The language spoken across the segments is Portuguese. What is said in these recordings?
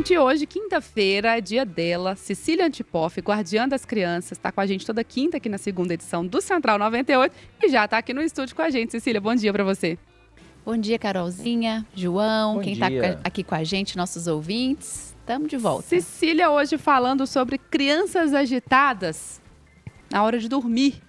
Gente, hoje, quinta-feira, é dia dela. Cecília Antipoff, guardiã das crianças, está com a gente toda quinta aqui na segunda edição do Central 98 e já está aqui no estúdio com a gente. Cecília, bom dia para você. Bom dia, Carolzinha, João, Bom quem está dia. aqui com a gente, nossos ouvintes. Estamos de volta. Cecília hoje falando sobre crianças agitadas na hora de dormir.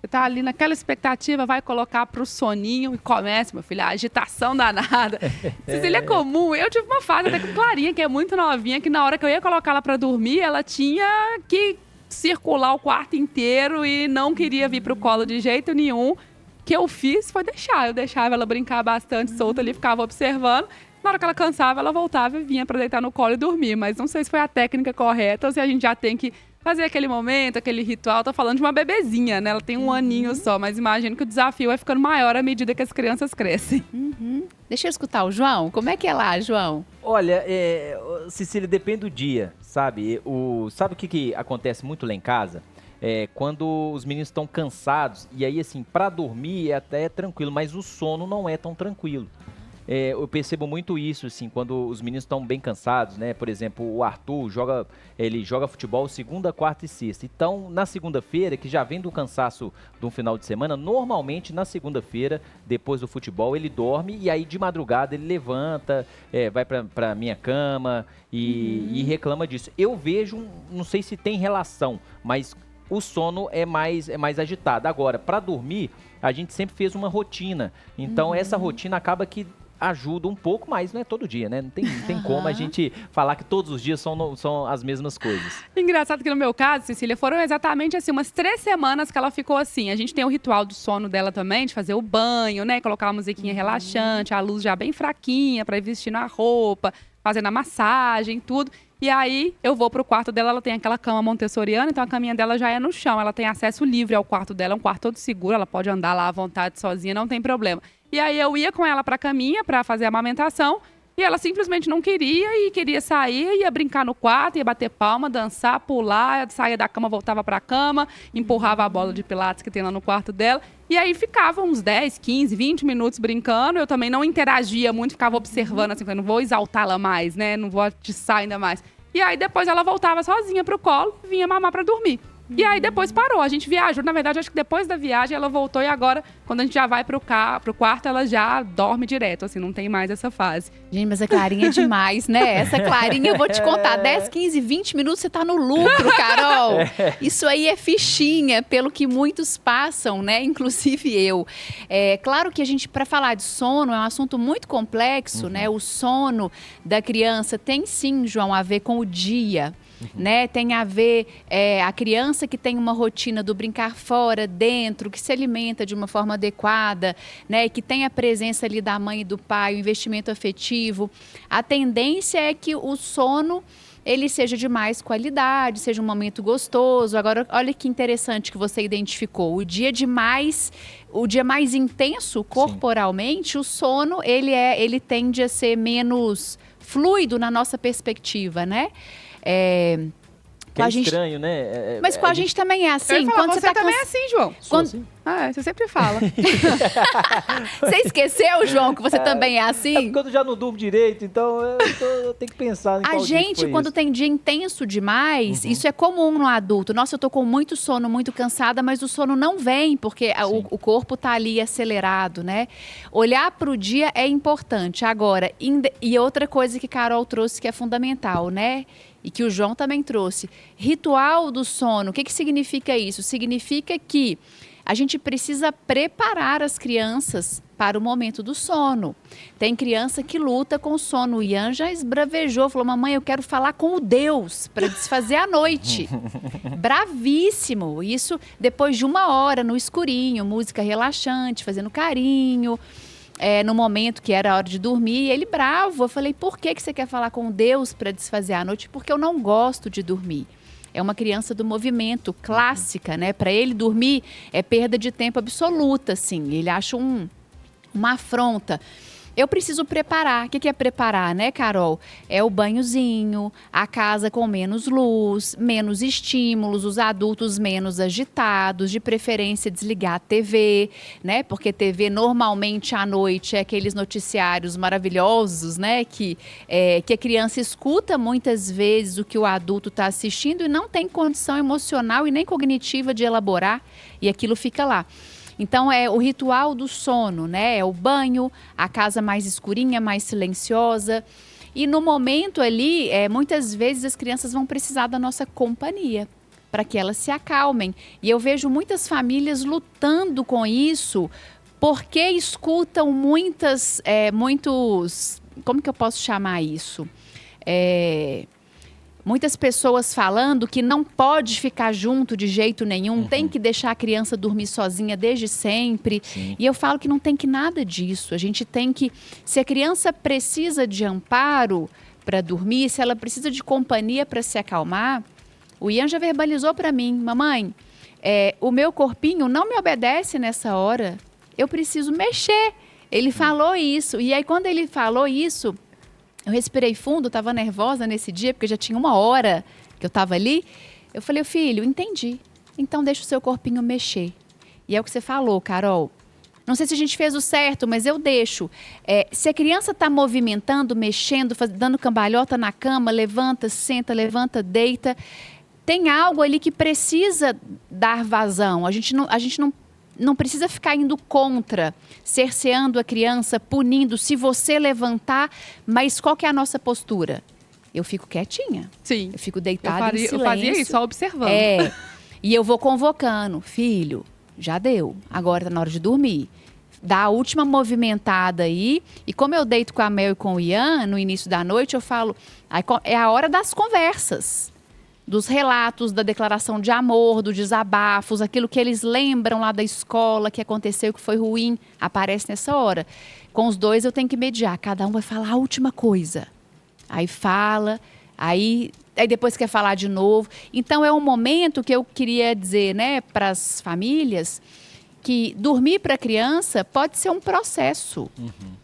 Você tá ali naquela expectativa, vai colocar pro soninho e começa, meu filho, a agitação danada. Cecília, é comum. Eu tive uma fase até com Clarinha, que é muito novinha, que na hora que eu ia colocar ela pra dormir, ela tinha que circular o quarto inteiro e não queria vir pro colo de jeito nenhum. O que eu fiz foi deixar. Eu deixava ela brincar bastante solta ali, ficava observando. Na hora que ela cansava, ela voltava e vinha pra deitar no colo e dormir. Mas não sei se foi a técnica correta ou se a gente já tem que fazer aquele momento, aquele ritual. Tô falando de uma bebezinha, né? Ela tem um aninho só, mas imagino que o desafio vai ficando maior à medida que as crianças crescem. Deixa eu escutar o João. Como é que é lá, João? Olha, Cecília, depende do dia, sabe? Sabe o que acontece muito lá em casa? Quando os meninos estão cansados, e aí, assim, pra dormir até é tranquilo, mas o sono não é tão tranquilo. Eu percebo muito isso, assim, quando os meninos estão bem cansados, né? Por exemplo, o Arthur joga futebol segunda, quarta e sexta. Então, na segunda-feira, que já vem do cansaço de um final de semana, normalmente na segunda-feira, depois do futebol, ele dorme e aí de madrugada ele levanta, vai pra minha cama e reclama disso. Eu vejo, não sei se tem relação, mas o sono é mais agitado. Agora, para dormir, a gente sempre fez uma rotina. Então, essa rotina acaba que ajuda um pouco, mas não é todo dia, né? Não tem como a gente falar que todos os dias são as mesmas coisas. Engraçado que no meu caso, Cecília, foram exatamente assim, umas 3 semanas que ela ficou assim. A gente tem o ritual do sono dela também, de fazer o banho, né? Colocar uma musiquinha relaxante, a luz já bem fraquinha pra ir vestindo a roupa, fazendo a massagem, tudo. E aí, eu vou pro quarto dela, ela tem aquela cama montessoriana, então a caminha dela já é no chão. Ela tem acesso livre ao quarto dela, é um quarto todo seguro, ela pode andar lá à vontade sozinha, não tem problema. E aí, eu ia com ela pra caminha pra fazer a amamentação, e ela simplesmente não queria, e queria sair, ia brincar no quarto, ia bater palma, dançar, pular, saía da cama, voltava pra cama, empurrava a bola de pilates que tem lá no quarto dela. E aí ficava uns 10, 15, 20 minutos brincando. Eu também não interagia muito, ficava observando, assim, não vou exaltá-la mais, né? Não vou atiçar ainda mais. E aí depois ela voltava sozinha pro colo e vinha mamar pra dormir. E aí depois parou, a gente viajou. Na verdade, acho que depois da viagem ela voltou e agora, quando a gente já vai pro quarto, ela já dorme direto, assim, não tem mais essa fase. Gente, mas a Clarinha é demais, né? Essa Clarinha, eu vou te contar, 10, 15, 20 minutos você tá no lucro, Carol. Isso aí é fichinha, pelo que muitos passam, né? Inclusive eu. Claro que a gente, para falar de sono, é um assunto muito complexo, né? O sono da criança tem sim, João, a ver com o dia. Né? Tem a ver a criança que tem uma rotina do brincar fora, dentro, que se alimenta de uma forma adequada, né? Que tem a presença ali da mãe e do pai, o investimento afetivo. A tendência é que o sono ele seja de mais qualidade, seja um momento gostoso. Agora, olha que interessante que você identificou. O dia mais intenso corporalmente, o sono ele tende a ser menos fluido na nossa perspectiva, né? Que é estranho, né? Mas com a gente também é assim. Quando você também é assim, João. Assim? Você sempre fala. Você esqueceu, João, que você também é assim? Quando eu já não durmo direito, então eu tenho que pensar em qual A dia gente, foi quando isso. tem dia intenso demais, isso é comum no adulto. Nossa, eu tô com muito sono, muito cansada, mas o sono não vem, porque o corpo tá ali acelerado, né? Olhar pro dia é importante. Agora, e outra coisa que Carol trouxe que é fundamental, né? E que o João também trouxe. Ritual do sono. O que significa isso? Significa que a gente precisa preparar as crianças para o momento do sono. Tem criança que luta com o sono. O Ian já esbravejou, falou, mamãe, eu quero falar com o Deus para desfazer a noite. Bravíssimo. Isso depois de 1 hora no escurinho, música relaxante, fazendo carinho. No momento que era a hora de dormir, ele bravo. Eu falei, por que você quer falar com Deus para desfazer a noite? Porque eu não gosto de dormir. É uma criança do movimento, clássica, né? Para ele, dormir é perda de tempo absoluta, assim. Ele acha uma afronta. eu preciso preparar. O que é preparar, né, Carol? É o banhozinho, a casa com menos luz, menos estímulos, os adultos menos agitados, de preferência desligar a TV, né? Porque TV normalmente à noite é aqueles noticiários maravilhosos, né? Que a criança escuta muitas vezes o que o adulto está assistindo e não tem condição emocional e nem cognitiva de elaborar, e aquilo fica lá. Então, é o ritual do sono, né? É o banho, a casa mais escurinha, mais silenciosa. E no momento ali, muitas vezes as crianças vão precisar da nossa companhia para que elas se acalmem. E eu vejo muitas famílias lutando com isso porque escutam muitos... Como que eu posso chamar isso? Muitas pessoas falando que não pode ficar junto de jeito nenhum, tem que deixar a criança dormir sozinha desde sempre. Sim. E eu falo que não tem que nada disso. A gente tem que, se a criança precisa de amparo para dormir, se ela precisa de companhia para se acalmar, o Ian já verbalizou para mim, mamãe, o meu corpinho não me obedece nessa hora, eu preciso mexer. Ele falou isso. E aí quando ele falou isso, eu respirei fundo, estava nervosa nesse dia, porque já tinha 1 hora que eu estava ali. Eu falei, filho, entendi. Então deixa o seu corpinho mexer. E é o que você falou, Carol. Não sei se a gente fez o certo, mas eu deixo. Se a criança está movimentando, mexendo, dando cambalhota na cama, levanta, senta, levanta, deita, tem algo ali que precisa dar vazão. A gente não precisa ficar indo contra, cerceando a criança, punindo. Se você levantar, mas qual que é a nossa postura? Eu fico quietinha. Sim. Eu fico deitada em silêncio. Eu fazia isso, só observando. E eu vou convocando. Filho, já deu. Agora tá na hora de dormir. Dá a última movimentada aí. E como eu deito com a Mel e com o Ian, no início da noite, eu falo... É a hora das conversas. Dos relatos, da declaração de amor, dos desabafos, aquilo que eles lembram lá da escola, que aconteceu, que foi ruim, aparece nessa hora. Com os dois eu tenho que mediar, cada um vai falar a última coisa. Aí fala, aí depois quer falar de novo. Então é um momento que eu queria dizer, né, para as famílias, que dormir para a criança pode ser um processo.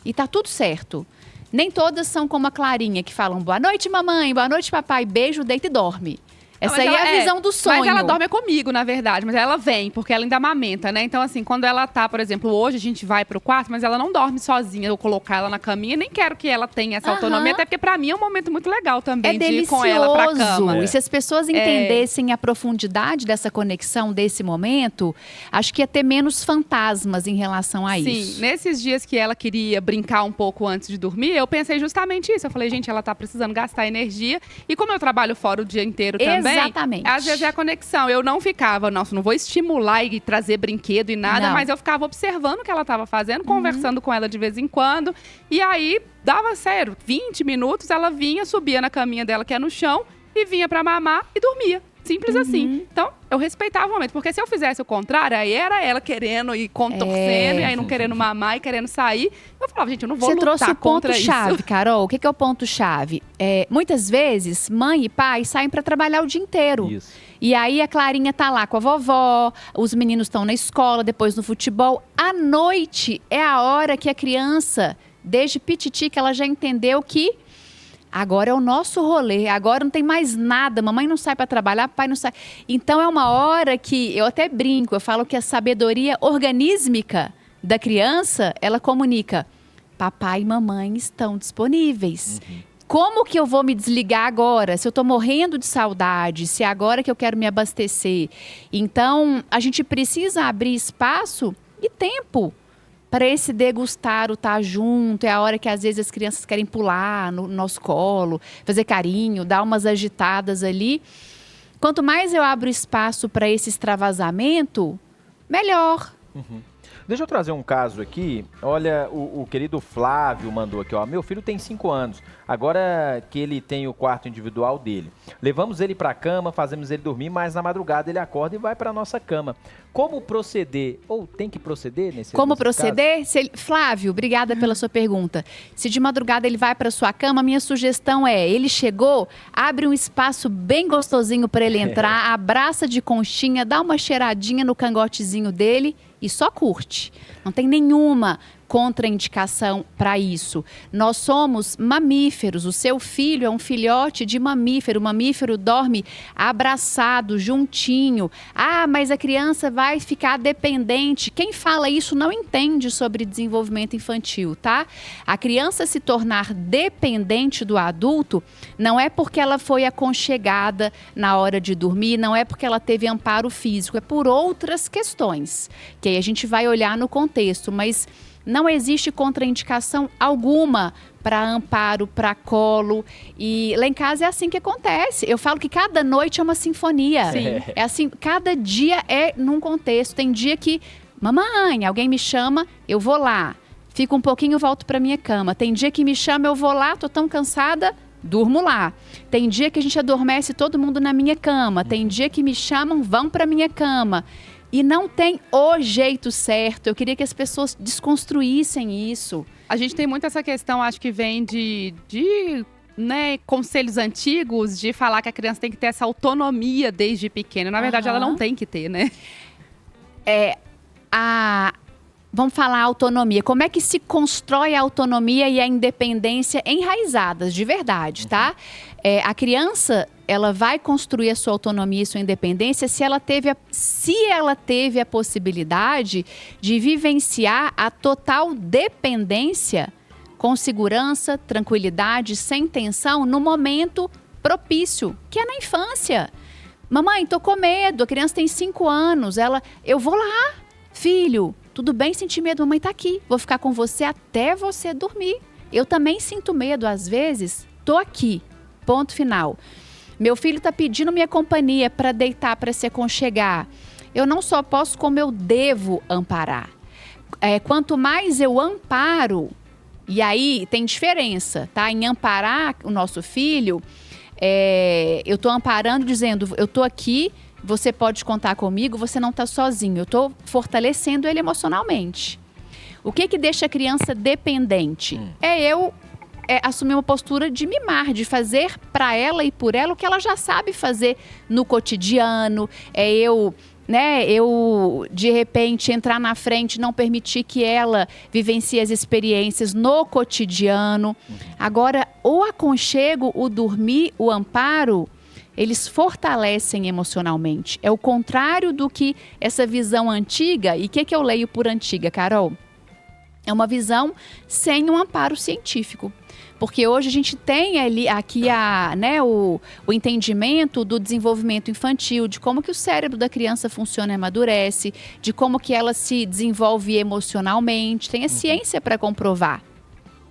E tá tudo certo. Nem todas são como a Clarinha, que falam boa noite mamãe, boa noite papai, beijo, deita e dorme. Essa aí é a visão do sonho. Mas ela dorme comigo, na verdade. Mas ela vem, porque ela ainda amamenta, né? Então, assim, quando ela tá, por exemplo, hoje a gente vai pro quarto, mas ela não dorme sozinha. Eu colocar ela na caminha, nem quero que ela tenha essa autonomia. Até porque pra mim é um momento muito legal também de ir com ela pra cama. E se as pessoas entendessem a profundidade dessa conexão, desse momento, acho que ia ter menos fantasmas em relação a isso. Sim, nesses dias que ela queria brincar um pouco antes de dormir, eu pensei justamente isso. Eu falei, gente, ela tá precisando gastar energia. E como eu trabalho fora o dia inteiro também... Exatamente. Às vezes é a conexão. Eu não ficava, nossa, não vou estimular e trazer brinquedo e nada, mas eu ficava observando o que ela estava fazendo, conversando com ela de vez em quando. E aí, dava sério, 20 minutos, ela vinha, subia na caminha dela, que é no chão, e vinha pra mamar e dormia. Simples assim. Então, eu respeitava o momento. Porque se eu fizesse o contrário, aí era ela querendo e contorcendo, e aí não querendo mamar e querendo sair. Eu falava, gente, eu não vou lutar contra isso. Você trouxe o ponto-chave, Carol. O que é o ponto-chave? Muitas vezes, mãe e pai saem para trabalhar o dia inteiro. Isso. E aí a Clarinha tá lá com a vovó, os meninos estão na escola, depois no futebol. À noite é a hora que a criança, desde pititi, que ela já entendeu que agora é o nosso rolê, agora não tem mais nada, mamãe não sai para trabalhar, papai não sai. Então é uma hora que, eu até brinco, eu falo que a sabedoria organísmica da criança, ela comunica, papai e mamãe estão disponíveis. Como que eu vou me desligar agora? Se eu estou morrendo de saudade, se é agora que eu quero me abastecer. Então, a gente precisa abrir espaço e tempo para esse degustar, o estar junto. É a hora que às vezes as crianças querem pular no nosso colo, fazer carinho, dar umas agitadas ali. Quanto mais eu abro espaço para esse extravasamento, melhor. Deixa eu trazer um caso aqui. Olha, o querido Flávio mandou aqui, ó. Meu filho tem 5 anos. Agora que ele tem o quarto individual dele. Levamos ele para a cama, fazemos ele dormir, mas na madrugada ele acorda e vai para a nossa cama. Como proceder? Ou tem que proceder nesse caso? Como proceder? Flávio, obrigada pela sua pergunta. Se de madrugada ele vai para sua cama, minha sugestão é, ele chegou, abre um espaço bem gostosinho para ele entrar, abraça de conchinha, dá uma cheiradinha no cangotezinho dele e só curte. Não tem nenhuma contraindicação para isso. Nós somos mamíferos, o seu filho é um filhote de mamífero, o mamífero dorme abraçado, juntinho. Ah, mas a criança vai ficar dependente. Quem fala isso não entende sobre desenvolvimento infantil, tá? A criança se tornar dependente do adulto não é porque ela foi aconchegada na hora de dormir, não é porque ela teve amparo físico, é por outras questões, que aí a gente vai olhar no contexto, mas não existe contraindicação alguma para amparo, para colo. E lá em casa é assim que acontece. Eu falo que cada noite é uma sinfonia. Sim. É assim, cada dia é num contexto. Tem dia que, mamãe, alguém me chama, eu vou lá. Fico um pouquinho, volto para minha cama. Tem dia que me chama, eu vou lá, tô tão cansada, durmo lá. Tem dia que a gente adormece todo mundo na minha cama. Tem dia que me chamam, vão para minha cama. E não tem o jeito certo. Eu queria que as pessoas desconstruíssem isso. A gente tem muito essa questão, acho que vem de né, conselhos antigos, de falar que a criança tem que ter essa autonomia desde pequena. Na verdade, ela não tem que ter, né? Vamos falar autonomia. Como é que se constrói a autonomia e a independência enraizadas, de verdade, tá? A criança, ela vai construir a sua autonomia e sua independência se ela teve a possibilidade de vivenciar a total dependência com segurança, tranquilidade, sem tensão, no momento propício, que é na infância. Mamãe, tô com medo, a criança tem 5 anos, eu vou lá, filho, tudo bem sentir medo, mamãe tá aqui, vou ficar com você até você dormir. Eu também sinto medo às vezes, tô aqui, ponto final. Meu filho tá pedindo minha companhia para deitar, para se aconchegar. Eu não só posso, como eu devo amparar. Quanto mais eu amparo, e aí tem diferença, tá? Em amparar o nosso filho, eu tô amparando dizendo, eu tô aqui, você pode contar comigo, você não está sozinho. Eu estou fortalecendo ele emocionalmente. O que deixa a criança dependente? Eu assumir uma postura de mimar, de fazer para ela e por ela o que ela já sabe fazer no cotidiano. Eu, de repente, entrar na frente, não permitir que ela vivencie as experiências no cotidiano. Agora, o aconchego, o dormir, o amparo, eles fortalecem emocionalmente. É o contrário do que essa visão antiga. E o que eu leio por antiga, Carol? É uma visão sem um amparo científico. Porque hoje a gente tem aqui o entendimento do desenvolvimento infantil, de como que o cérebro da criança funciona e amadurece, de como que ela se desenvolve emocionalmente. Tem a ciência para comprovar.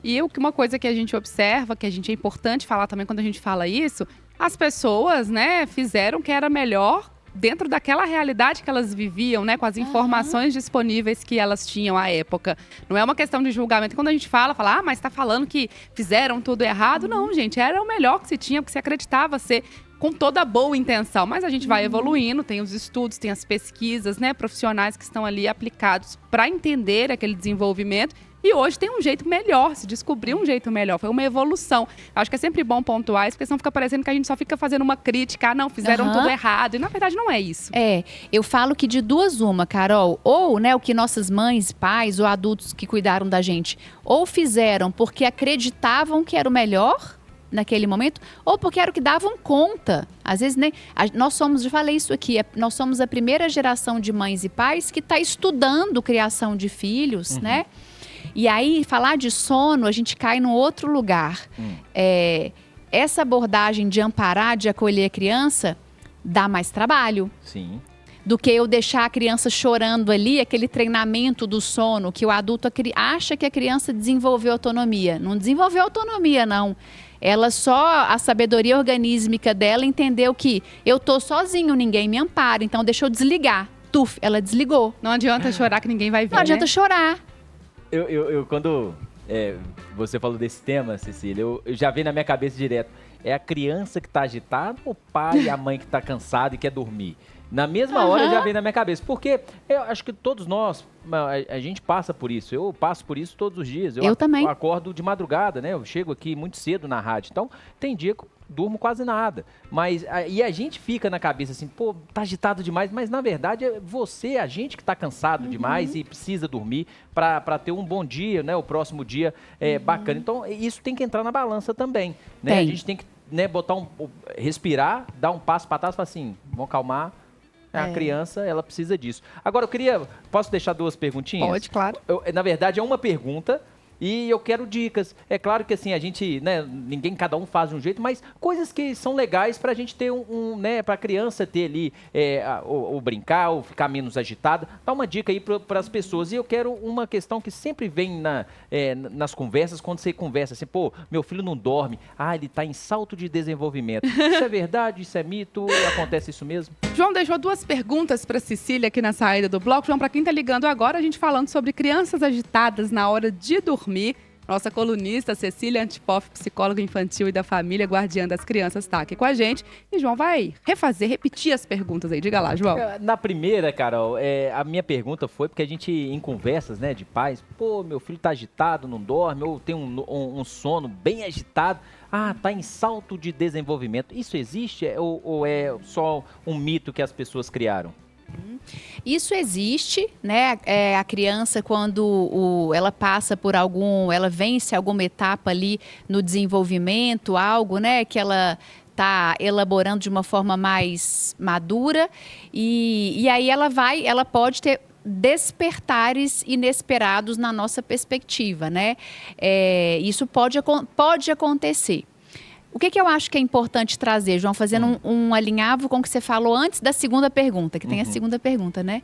E uma coisa que a gente observa, que é importante falar também quando a gente fala isso, as pessoas, fizeram o que era melhor dentro daquela realidade que elas viviam, com as informações disponíveis que elas tinham à época. Não é uma questão de julgamento. Quando a gente fala, mas está falando que fizeram tudo errado. Não, gente, era o melhor que se tinha, porque se acreditava ser com toda a boa intenção. Mas a gente vai evoluindo, tem os estudos, tem as pesquisas, profissionais que estão ali aplicados para entender aquele desenvolvimento. E hoje tem um jeito melhor, se descobriu um jeito melhor. Foi uma evolução. Acho que é sempre bom pontuar isso, porque senão fica parecendo que a gente só fica fazendo uma crítica. Não, fizeram tudo errado. E na verdade não é isso. Eu falo que de duas uma, Carol. Ou, o que nossas mães, pais ou adultos que cuidaram da gente, ou fizeram porque acreditavam que era o melhor naquele momento, ou porque era o que davam conta. Às vezes, nós somos, já falei isso aqui, nós somos a primeira geração de mães e pais que está estudando criação de filhos, E aí, falar de sono, a gente cai num outro lugar. Essa abordagem de amparar, de acolher a criança, dá mais trabalho. Sim. Do que eu deixar a criança chorando ali, aquele treinamento do sono, que o adulto acha que a criança desenvolveu autonomia. Não desenvolveu autonomia, não. Ela só, a sabedoria organísmica dela entendeu que eu tô sozinho, ninguém me ampara, então deixa eu desligar. Tuf, ela desligou. Não adianta chorar que ninguém vai ver, Não adianta chorar. Quando você falou desse tema, Cecília, eu já veio na minha cabeça direto. É a criança que tá agitada ou o pai e a mãe que tá cansado e quer dormir? Na mesma hora já veio na minha cabeça. Porque eu acho que todos nós, a gente passa por isso. Eu passo por isso todos os dias. Eu também. Eu acordo de madrugada, Eu chego aqui muito cedo na rádio. Então, tem dia que durmo quase nada. Mas e a gente fica na cabeça assim, pô, tá agitado demais, mas na verdade é você, a gente que tá cansado demais e precisa dormir para ter um bom dia, né? O próximo dia é bacana. Então, isso tem que entrar na balança também, né? A gente tem que, né, respirar, dar um passo para trás e falar assim, vamos acalmar. A criança, ela precisa disso. Agora, posso deixar 2 perguntinhas? Pode, claro. Na verdade, é uma pergunta e eu quero dicas. É claro que assim, a gente, né, cada um faz de um jeito, mas coisas que são legais pra gente ter né, pra criança ter ali, ou brincar, ou ficar menos agitada. Dá uma dica aí para as pessoas. E eu quero uma questão que sempre vem nas conversas, quando você conversa assim, pô, meu filho não dorme. Ah, ele tá em salto de desenvolvimento. Isso é verdade? Isso é mito? Acontece isso mesmo? João deixou 2 perguntas para Cecília aqui na saída do bloco. João, para quem tá ligando agora, a gente falando sobre crianças agitadas na hora de dormir. Nossa colunista Cecília Antipoff, psicóloga infantil e da família, guardiã das crianças, tá aqui com a gente. E João vai repetir as perguntas aí. Diga lá, João. Na primeira, Carol, a minha pergunta foi porque a gente, em conversas, né, de pais, pô, meu filho tá agitado, não dorme, ou tem um sono bem agitado. Ah, tá em salto de desenvolvimento. Isso existe ou é só um mito que as pessoas criaram? Isso existe, né? A criança, quando ela passa por ela vence alguma etapa ali no desenvolvimento, algo, né, que ela está elaborando de uma forma mais madura, e aí ela pode ter despertares inesperados na nossa perspectiva, né? Isso pode acontecer. O que eu acho que é importante trazer, João, fazendo um alinhavo com o que você falou antes da segunda pergunta, que tem a segunda pergunta, né?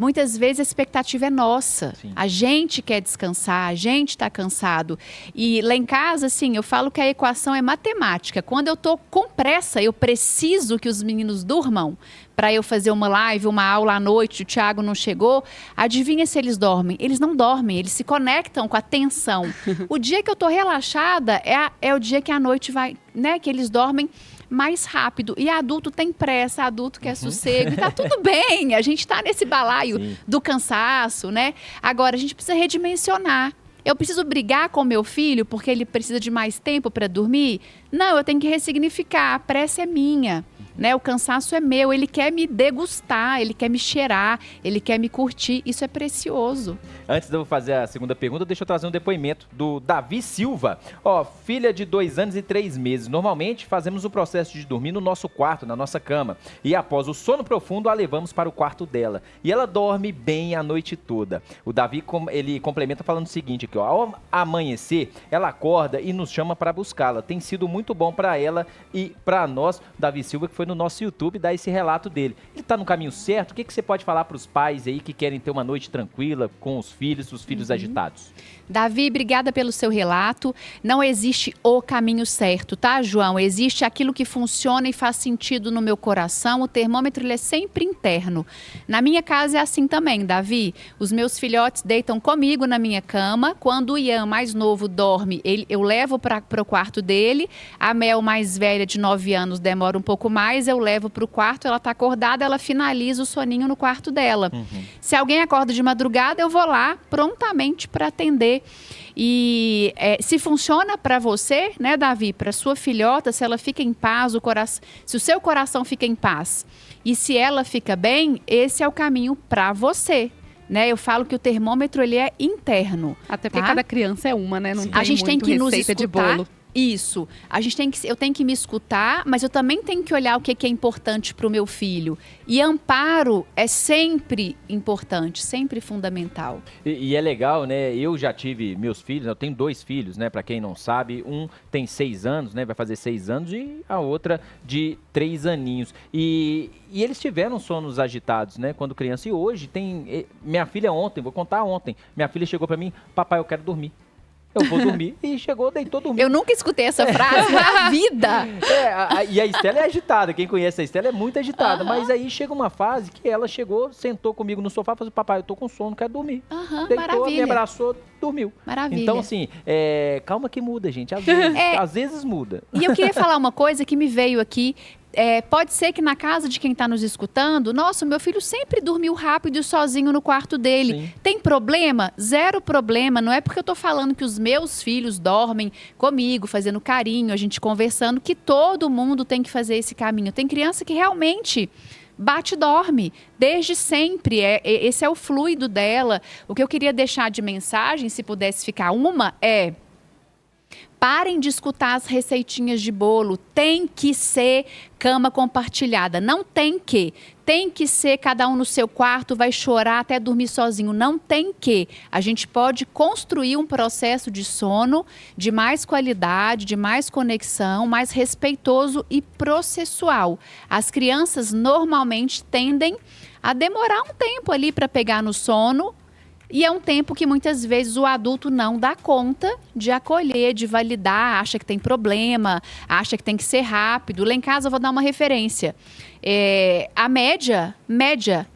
Muitas vezes a expectativa é nossa. Sim. A gente quer descansar, a gente está cansado. E lá em casa, assim, eu falo que a equação é matemática. Quando eu estou com pressa, eu preciso que os meninos durmam para eu fazer uma live, uma aula à noite, o Thiago não chegou. Adivinha se eles dormem? Eles não dormem, eles se conectam com a tensão. O dia que eu estou relaxada é o dia que a noite vai, né, que eles dormem mais rápido. E adulto tem pressa, adulto quer sossego. E tá tudo bem, a gente tá nesse balaio do cansaço, né? Agora, a gente precisa redimensionar. Eu preciso brigar com meu filho porque ele precisa de mais tempo para dormir? Não, eu tenho que ressignificar. A pressa é minha, né? O cansaço é meu. Ele quer me degustar, ele quer me cheirar, ele quer me curtir. Isso é precioso. Antes de eu fazer a segunda pergunta, deixa eu trazer um depoimento do Davi Silva. Ó, filha de 2 anos e 3 meses. Normalmente fazemos o processo de dormir no nosso quarto, na nossa cama. E após o sono profundo, a levamos para o quarto dela. E ela dorme bem a noite toda. O Davi, ele complementa falando o seguinte aqui, ó. Ao amanhecer, ela acorda e nos chama para buscá-la. Tem sido muito bom para ela e para nós. Davi Silva, que foi no nosso YouTube, dar esse relato dele. Ele está no caminho certo? O que você pode falar para os pais aí que querem ter uma noite tranquila com os filhos agitados? Davi, obrigada pelo seu relato. Não existe o caminho certo, tá, João? Existe aquilo que funciona e faz sentido no meu coração. O termômetro, ele é sempre interno. Na minha casa é assim também, Davi. Os meus filhotes deitam comigo na minha cama. Quando o Ian, mais novo, dorme, eu levo para o quarto dele. A Mel, mais velha, de 9 anos, demora um pouco mais. Eu levo para o quarto, ela está acordada, ela finaliza o soninho no quarto dela. Se alguém acorda de madrugada, eu vou lá prontamente para atender. E se funciona para você, né, Davi, para sua filhota, se ela fica em paz, se o seu coração fica em paz e se ela fica bem, esse é o caminho para você. Né, eu falo que o termômetro, ele é interno. Até porque cada criança é uma, né? Não tem a gente tem que nos escutar. De bolo. Isso. Eu tenho que me escutar, mas eu também tenho que olhar o que é importante para o meu filho. E amparo é sempre importante, sempre fundamental. E é legal, né? Eu já tive meus filhos, eu tenho 2 filhos, né? Para quem não sabe, um tem 6 anos, né? Vai fazer 6 anos e a outra de 3 aninhos. E eles tiveram sonos agitados, né? Quando criança. E hoje tem... Minha filha ontem, vou contar ontem, minha filha chegou para mim, papai, eu quero dormir. Eu vou dormir. E chegou, deitou, dormiu. Eu nunca escutei essa frase na vida. E a Estela é agitada. Quem conhece a Estela é muito agitada. Mas aí chega uma fase que ela chegou, sentou comigo no sofá e falou, papai, eu tô com sono, quero dormir. Deitou, maravilha. Me abraçou, dormiu. Maravilha. Então, assim, calma que muda, gente. Às vezes muda. E eu queria falar uma coisa que me veio aqui. Pode ser que na casa de quem está nos escutando, nossa, o meu filho sempre dormiu rápido e sozinho no quarto dele. Sim. Tem problema? Zero problema. Não é porque eu estou falando que os meus filhos dormem comigo, fazendo carinho, a gente conversando, que todo mundo tem que fazer esse caminho. Tem criança que realmente bate e dorme, desde sempre. Esse é o fluido dela. O que eu queria deixar de mensagem, se pudesse ficar uma, parem de escutar as receitinhas de bolo. Tem que ser cama compartilhada. Não tem que. Tem que ser cada um no seu quarto, vai chorar até dormir sozinho. Não tem que. A gente pode construir um processo de sono de mais qualidade, de mais conexão, mais respeitoso e processual. As crianças normalmente tendem a demorar um tempo ali para pegar no sono. E é um tempo que muitas vezes o adulto não dá conta de acolher, de validar, acha que tem problema, acha que tem que ser rápido. Lá em casa eu vou dar uma referência. A média,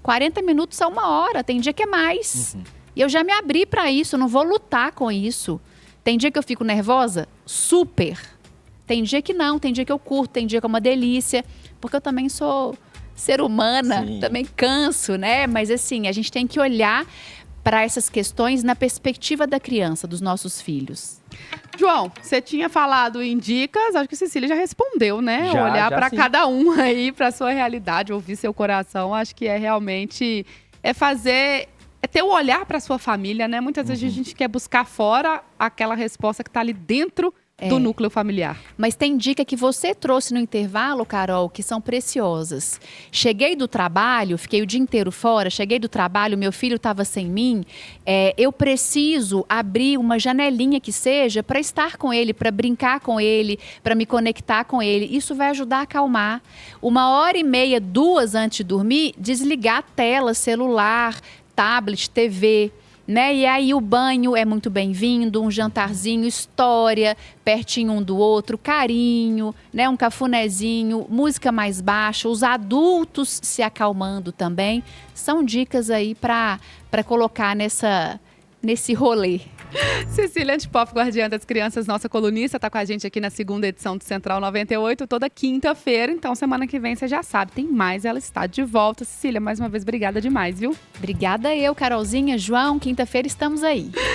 40 minutos a 1 hora, tem dia que é mais. E eu já me abri para isso, eu não vou lutar com isso. Tem dia que eu fico nervosa? Super. Tem dia que não, tem dia que eu curto, tem dia que é uma delícia, porque eu também sou ser humana, Sim. também canso, né? Mas assim, a gente tem que olhar para essas questões na perspectiva da criança, dos nossos filhos. João, você tinha falado em dicas, acho que a Cecília já respondeu, né? Já, Olhar já para sim. cada um aí, para sua realidade, ouvir seu coração, acho que é realmente ter o olhar para sua família, né? Muitas vezes a gente quer buscar fora aquela resposta que está ali dentro do núcleo familiar. Mas tem dica que você trouxe no intervalo, Carol, que são preciosas. Cheguei do trabalho, fiquei o dia inteiro fora, cheguei do trabalho, meu filho estava sem mim, eu preciso abrir uma janelinha que seja para estar com ele, para brincar com ele, para me conectar com ele. Isso vai ajudar a acalmar. 1h30, 2 antes de dormir, desligar a tela, celular, tablet, TV, né? E aí o banho é muito bem-vindo, um jantarzinho, história, pertinho um do outro, carinho, né? Um cafunézinho, música mais baixa, os adultos se acalmando também. São dicas aí para colocar nesse rolê. Cecília Antipop, guardiã das crianças, nossa colunista, está com a gente aqui na segunda edição do Central 98, toda quinta-feira. Então, semana que vem, você já sabe, tem mais, ela está de volta. Cecília, mais uma vez, obrigada demais, viu? Obrigada eu, Carolzinha, João, quinta-feira estamos aí.